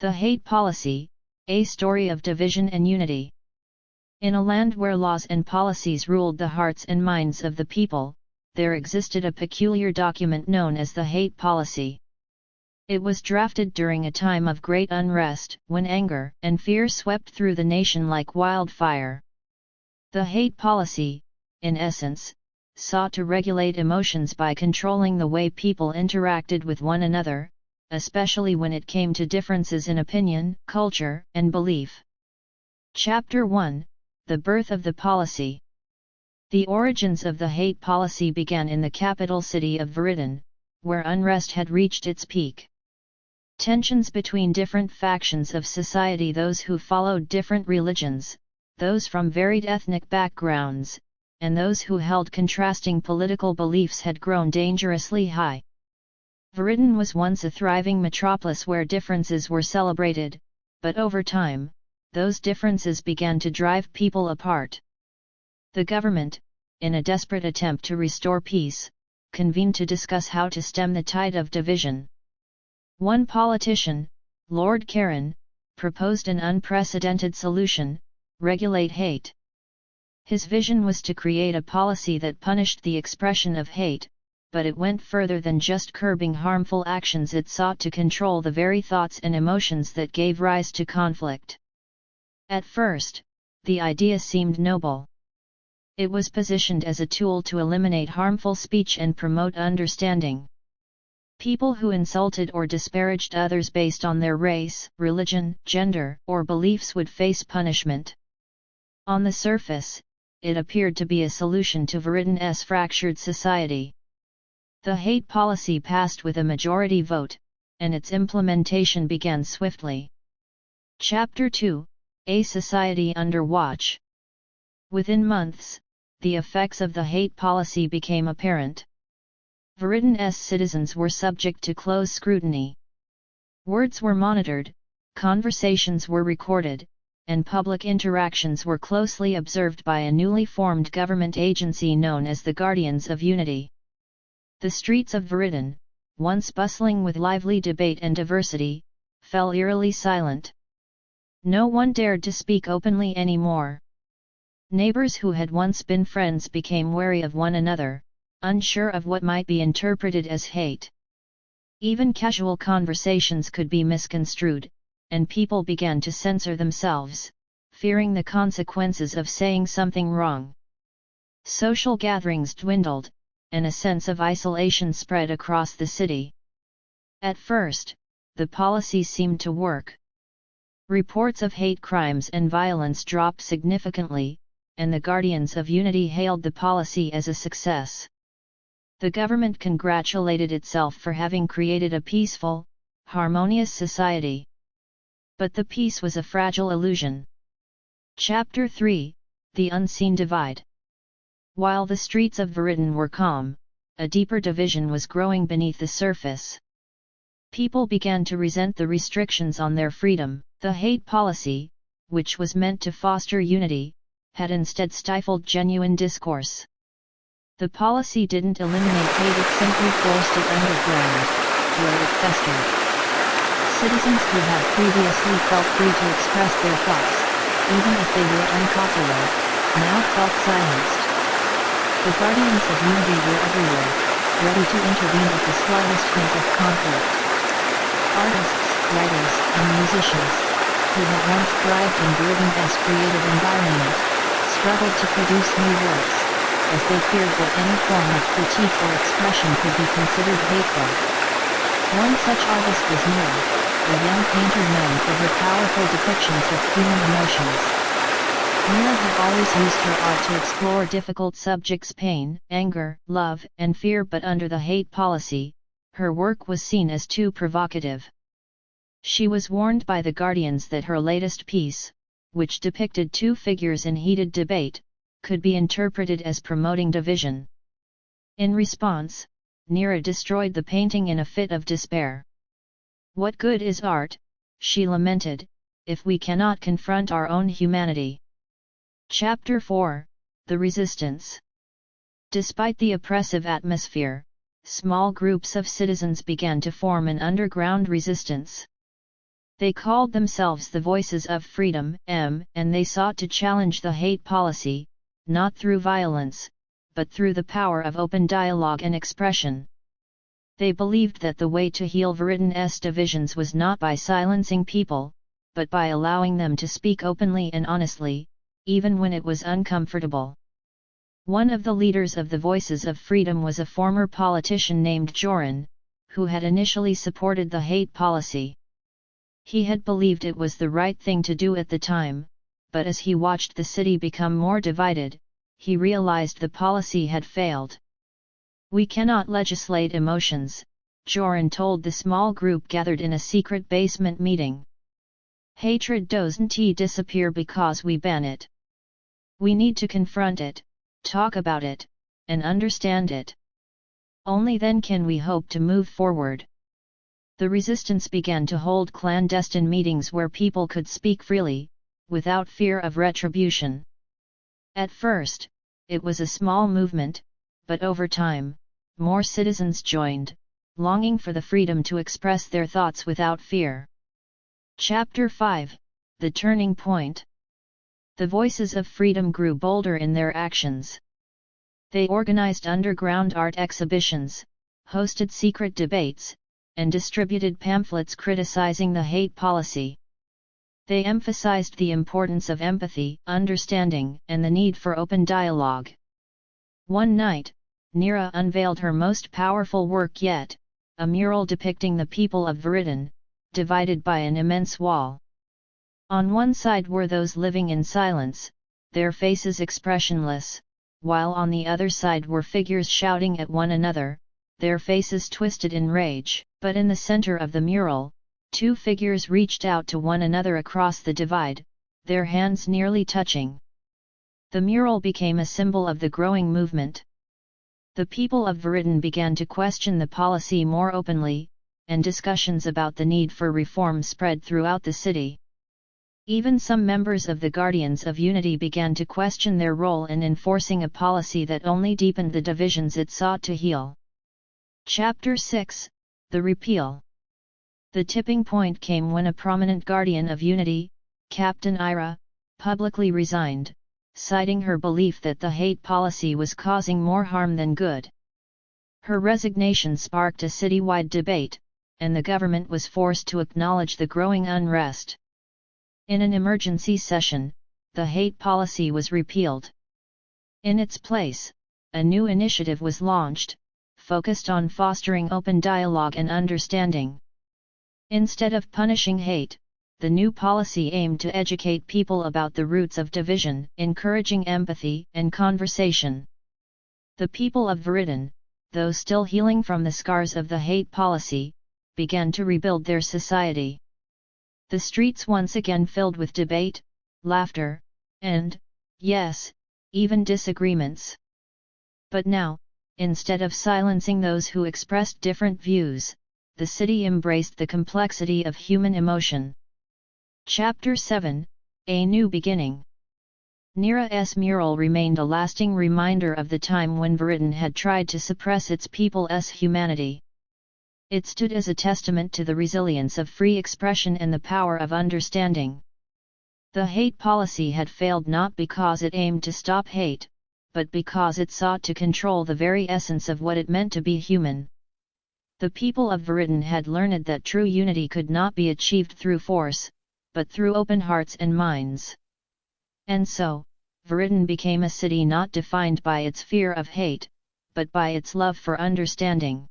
The Hate Policy, a story of division and unity. In a land where laws and policies ruled the hearts and minds of the people, there existed a peculiar document known as the Hate Policy. It was drafted during a time of great unrest, when anger and fear swept through the nation like wildfire. The Hate Policy, in essence, sought to regulate emotions by controlling the way people interacted with one another, especially when it came to differences in opinion, culture, and belief. Chapter 1: The Birth of the Policy. The origins of the Hate Policy began in the capital city of Viridin, where unrest had reached its peak. Tensions between different factions of society, those who followed different religions, those from varied ethnic backgrounds, and those who held contrasting political beliefs had grown dangerously high. Viridin was once a thriving metropolis where differences were celebrated, but over time, those differences began to drive people apart. The government, in a desperate attempt to restore peace, convened to discuss how to stem the tide of division. One politician, Lord Caron, proposed an unprecedented solution: regulate hate. His vision was to create a policy that punished the expression of hate, but it went further than just curbing harmful actions. It sought to control the very thoughts and emotions that gave rise to conflict. At first, the idea seemed noble. It was positioned as a tool to eliminate harmful speech and promote understanding. People who insulted or disparaged others based on their race, religion, gender, or beliefs would face punishment. On the surface, it appeared to be a solution to Viridin's fractured society. The Hate Policy passed with a majority vote, and its implementation began swiftly. Chapter 2: A Society Under Watch. Within months, the effects of the Hate Policy became apparent. Viridin's citizens were subject to close scrutiny. Words were monitored, conversations were recorded, and public interactions were closely observed by a newly formed government agency known as the Guardians of Unity. The streets of Viridin, once bustling with lively debate and diversity, fell eerily silent. No one dared to speak openly anymore. Neighbors who had once been friends became wary of one another, unsure of what might be interpreted as hate. Even casual conversations could be misconstrued, and people began to censor themselves, fearing the consequences of saying something wrong. Social gatherings dwindled, and a sense of isolation spread across the city. At first, the policy seemed to work. Reports of hate crimes and violence dropped significantly, and the Guardians of Unity hailed the policy as a success. The government congratulated itself for having created a peaceful, harmonious society. But the peace was a fragile illusion. Chapter 3: The Unseen Divide. While the streets of Viridin were calm, a deeper division was growing beneath the surface. People began to resent the restrictions on their freedom. The Hate Policy, which was meant to foster unity, had instead stifled genuine discourse. The policy didn't eliminate hate, it simply forced it underground, where it festered. Citizens who had previously felt free to express their thoughts, even if they were unpopular, now felt silenced. The Guardians of Unity were everywhere, ready to intervene at the slightest hint of conflict. Artists, writers, and musicians, who had once thrived in Viridin's creative environment, struggled to produce new works, as they feared that any form of critique or expression could be considered hateful. One such artist was Mira, a young painter known for her powerful depictions of human emotions. Mira had always used her art to explore difficult subjects: pain, anger, love, and fear, but under the Hate Policy, her work was seen as too provocative. She was warned by the Guardians that her latest piece, which depicted two figures in heated debate, could be interpreted as promoting division. In response, Mira destroyed the painting in a fit of despair. "What good is art," she lamented, "if we cannot confront our own humanity?" Chapter 4: The Resistance. Despite the oppressive atmosphere, small groups of citizens began to form an underground resistance. They called themselves the Voices of Freedom, and they sought to challenge the hate policy, not through violence, but through the power of open dialogue and expression. They believed that the way to heal Viridian's divisions was not by silencing people, but by allowing them to speak openly and honestly, even when it was uncomfortable. One of the leaders of the Voices of Freedom was a former politician named Joran, who had initially supported the hate policy. He had believed it was the right thing to do at the time, but as he watched the city become more divided, he realized the policy had failed. "We cannot legislate emotions," Joran told the small group gathered in a secret basement meeting. "Hatred doesn't disappear because we ban it. We need to confront it, talk about it, and understand it. Only then can we hope to move forward." The resistance began to hold clandestine meetings where people could speak freely, without fear of retribution. At first, it was a small movement, but over time, more citizens joined, longing for the freedom to express their thoughts without fear. Chapter 5: The Turning Point. The Voices of Freedom grew bolder in their actions. They organized underground art exhibitions, hosted secret debates, and distributed pamphlets criticizing the hate policy. They emphasized the importance of empathy, understanding, and the need for open dialogue. One night, Nira unveiled her most powerful work yet, a mural depicting the people of Viridian, divided by an immense wall. On one side were those living in silence, their faces expressionless, while on the other side were figures shouting at one another, their faces twisted in rage. But in the center of the mural, two figures reached out to one another across the divide, their hands nearly touching. The mural became a symbol of the growing movement. The people of Viridian began to question the policy more openly, and discussions about the need for reform spread throughout the city. Even some members of the Guardians of Unity began to question their role in enforcing a policy that only deepened the divisions it sought to heal. Chapter 6: The Repeal. The tipping point came when a prominent Guardian of Unity, Captain Ira, publicly resigned, citing her belief that the hate policy was causing more harm than good. Her resignation sparked a citywide debate, and the government was forced to acknowledge the growing unrest. In an emergency session, the hate policy was repealed. In its place, a new initiative was launched, focused on fostering open dialogue and understanding. Instead of punishing hate, the new policy aimed to educate people about the roots of division, encouraging empathy and conversation. The people of Viridian, though still healing from the scars of the hate policy, began to rebuild their society. The streets once again filled with debate, laughter, and, yes, even disagreements. But now, instead of silencing those who expressed different views, the city embraced the complexity of human emotion. Chapter 7: A New Beginning. Nira's mural remained a lasting reminder of the time when Viridian had tried to suppress its people's humanity. It stood as a testament to the resilience of free expression and the power of understanding. The hate policy had failed not because it aimed to stop hate, but because it sought to control the very essence of what it meant to be human. The people of Viridian had learned that true unity could not be achieved through force, but through open hearts and minds. And so, Viridian became a city not defined by its fear of hate, but by its love for understanding.